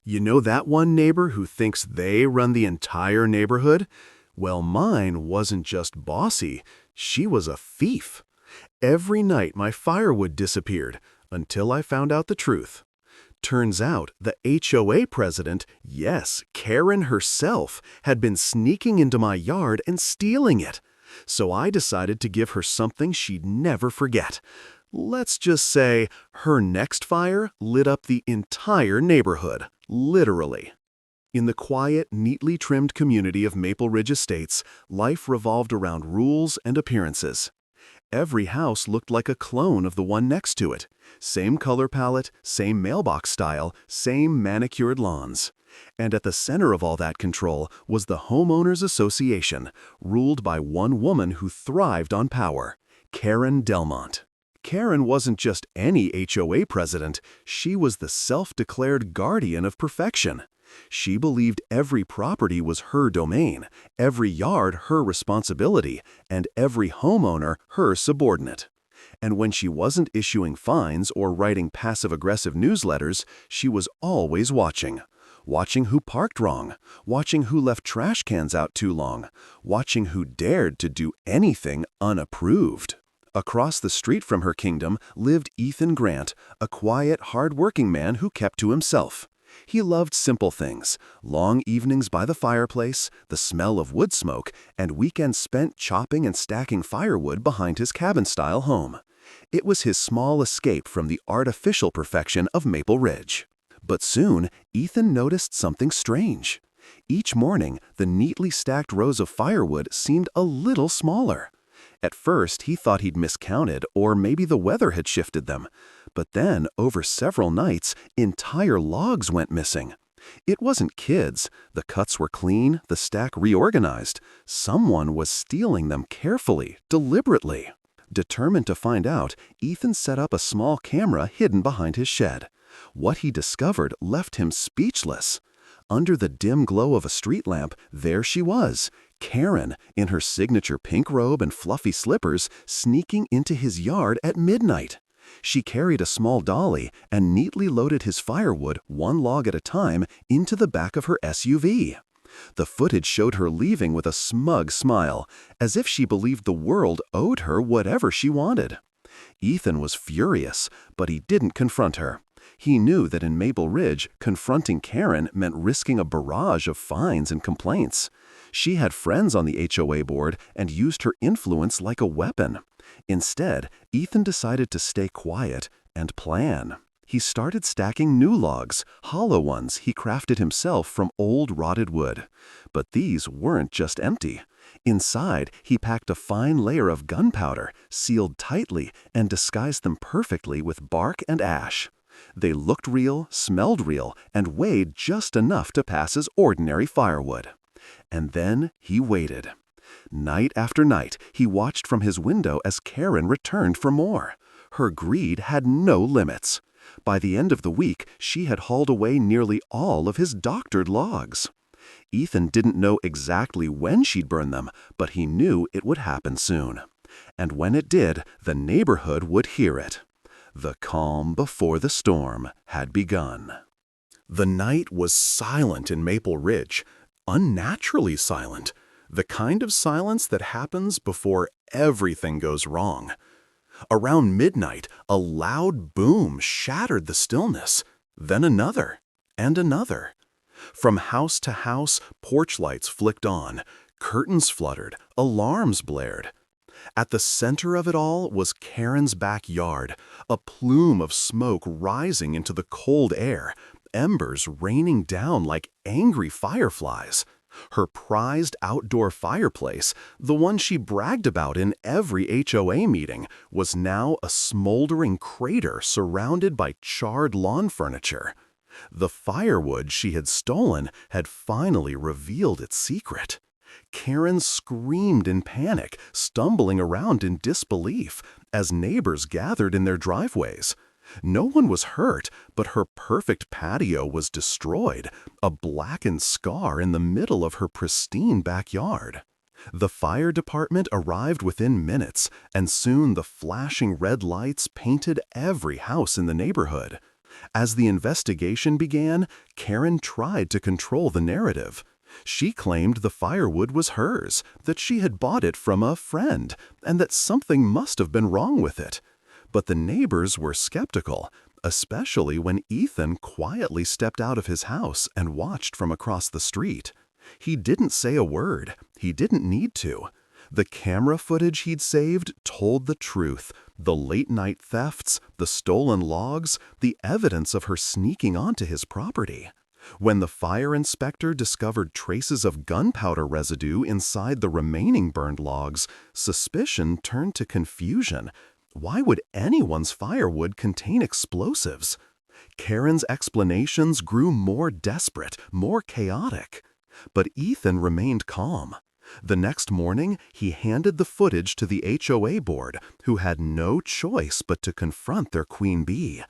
You know that one neighbor who thinks they run the entire neighborhood? Well, mine wasn't just bossy, she was a thief. Every night my firewood disappeared, until I found out the truth. Turns out the HOA president, yes, Karen herself, had been sneaking into my yard and stealing it. So I decided to give her something she'd never forget. Let's just say her next fire lit up the entire neighborhood, literally. In the quiet, neatly trimmed community of Maple Ridge Estates, life revolved around rules and appearances. Every house looked like a clone of the one next to it. Same color palette, same mailbox style, same manicured lawns. And at the center of all that control was the Homeowners Association, ruled by one woman who thrived on power, Karen Delmont. Karen wasn't just any HOA president, she was the self-declared guardian of perfection. She believed every property was her domain, every yard her responsibility, and every homeowner her subordinate. And when she wasn't issuing fines or writing passive-aggressive newsletters, she was always watching. Watching who parked wrong, watching who left trash cans out too long, watching who dared to do anything unapproved. Across the street from her kingdom lived Ethan Grant, a quiet, hard-working man who kept to himself. He loved simple things, long evenings by the fireplace, the smell of wood smoke, and weekends spent chopping and stacking firewood behind his cabin-style home. It was his small escape from the artificial perfection of Maple Ridge. But soon, Ethan noticed something strange. Each morning, the neatly stacked rows of firewood seemed a little smaller. At first, he thought he'd miscounted, or maybe the weather had shifted them. But then, over several nights, entire logs went missing. It wasn't kids. The cuts were clean, the stack reorganized. Someone was stealing them carefully, deliberately. Determined to find out, Ethan set up a small camera hidden behind his shed. What he discovered left him speechless. Under the dim glow of a street lamp, there she was, Karen, in her signature pink robe and fluffy slippers, sneaking into his yard at midnight. She carried a small dolly and neatly loaded his firewood, one log at a time, into the back of her SUV. The footage showed her leaving with a smug smile, as if she believed the world owed her whatever she wanted. Ethan was furious, but he didn't confront her. He knew that in Maple Ridge, confronting Karen meant risking a barrage of fines and complaints. She had friends on the HOA board and used her influence like a weapon. Instead, Ethan decided to stay quiet and plan. He started stacking new logs, hollow ones he crafted himself from old rotted wood. But these weren't just empty. Inside, he packed a fine layer of gunpowder, sealed tightly, and disguised them perfectly with bark and ash. They looked real, smelled real, and weighed just enough to pass as ordinary firewood. And then he waited. Night after night, he watched from his window as Karen returned for more. Her greed had no limits. By the end of the week, she had hauled away nearly all of his doctored logs. Ethan didn't know exactly when she'd burn them, but he knew it would happen soon. And when it did, the neighborhood would hear it. The calm before the storm had begun. The night was silent in Maple Ridge, unnaturally silent, the kind of silence that happens before everything goes wrong. Around midnight, a loud boom shattered the stillness, then another, and another. From house to house, porch lights flicked on, curtains fluttered, alarms blared. At the center of it all was Karen's backyard, a plume of smoke rising into the cold air, embers raining down like angry fireflies. Her prized outdoor fireplace, the one she bragged about in every HOA meeting, was now a smoldering crater surrounded by charred lawn furniture. The firewood she had stolen had finally revealed its secret. Karen screamed in panic, stumbling around in disbelief as neighbors gathered in their driveways. No one was hurt, but her perfect patio was destroyed, a blackened scar in the middle of her pristine backyard. The fire department arrived within minutes, and soon the flashing red lights painted every house in the neighborhood. As the investigation began, Karen tried to control the narrative. She claimed the firewood was hers, that she had bought it from a friend, and that something must have been wrong with it. But the neighbors were skeptical, especially when Ethan quietly stepped out of his house and watched from across the street. He didn't say a word. He didn't need to. The camera footage he'd saved told the truth. The late-night thefts, the stolen logs, the evidence of her sneaking onto his property. When the fire inspector discovered traces of gunpowder residue inside the remaining burned logs, suspicion turned to confusion. Why would anyone's firewood contain explosives? Karen's explanations grew more desperate, more chaotic. But Ethan remained calm. The next morning, he handed the footage to the HOA board, who had no choice but to confront their queen bee.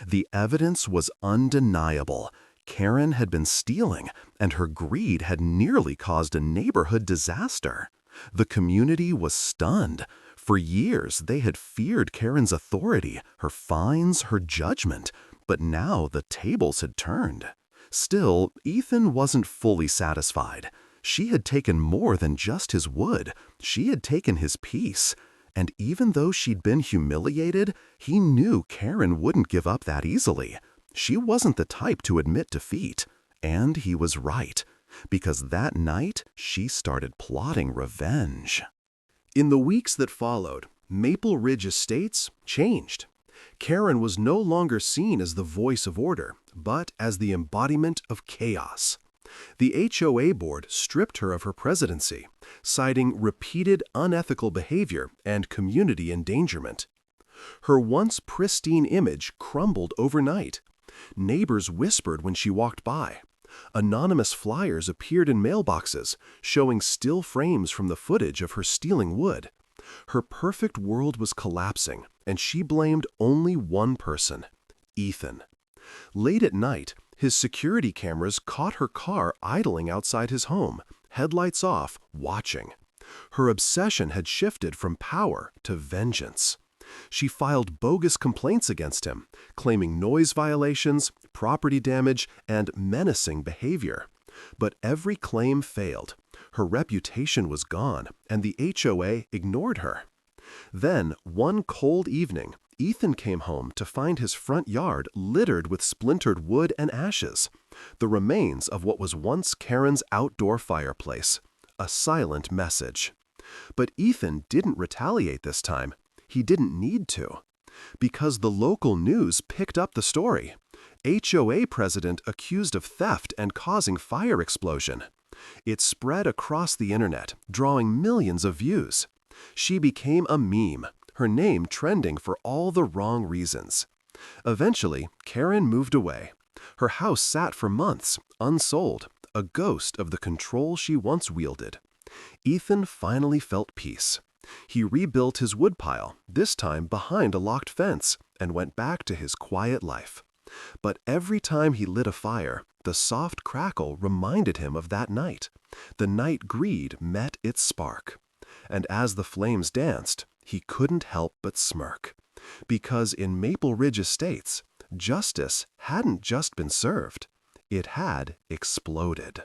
The evidence was undeniable. Karen had been stealing, and her greed had nearly caused a neighborhood disaster. The community was stunned. For years, they had feared Karen's authority, her fines, her judgment, but now the tables had turned. Still, Ethan wasn't fully satisfied. She had taken more than just his wood. She had taken his peace. And even though she'd been humiliated, he knew Karen wouldn't give up that easily. She wasn't the type to admit defeat. And he was right, because that night she started plotting revenge. In the weeks that followed, Maple Ridge Estates changed. Karen was no longer seen as the voice of order, but as the embodiment of chaos. The HOA board stripped her of her presidency, citing repeated unethical behavior and community endangerment. Her once pristine image crumbled overnight. Neighbors whispered when she walked by. Anonymous flyers appeared in mailboxes, showing still frames from the footage of her stealing wood. Her perfect world was collapsing, and she blamed only one person, Ethan. Late at night, his security cameras caught her car idling outside his home, headlights off, watching. Her obsession had shifted from power to vengeance. She filed bogus complaints against him, claiming noise violations, property damage, and menacing behavior. But every claim failed. Her reputation was gone, and the HOA ignored her. Then, one cold evening, Ethan came home to find his front yard littered with splintered wood and ashes, the remains of what was once Karen's outdoor fireplace. A silent message. But Ethan didn't retaliate this time. He didn't need to. Because the local news picked up the story. HOA president accused of theft and causing fire explosion. It spread across the internet, drawing millions of views. She became a meme, her name trending for all the wrong reasons. Eventually, Karen moved away. Her house sat for months, unsold, a ghost of the control she once wielded. Ethan finally felt peace. He rebuilt his woodpile, this time behind a locked fence, and went back to his quiet life. But every time he lit a fire, the soft crackle reminded him of that night, the night greed met its spark. And as the flames danced, he couldn't help but smirk. Because in Maple Ridge Estates, justice hadn't just been served, it had exploded.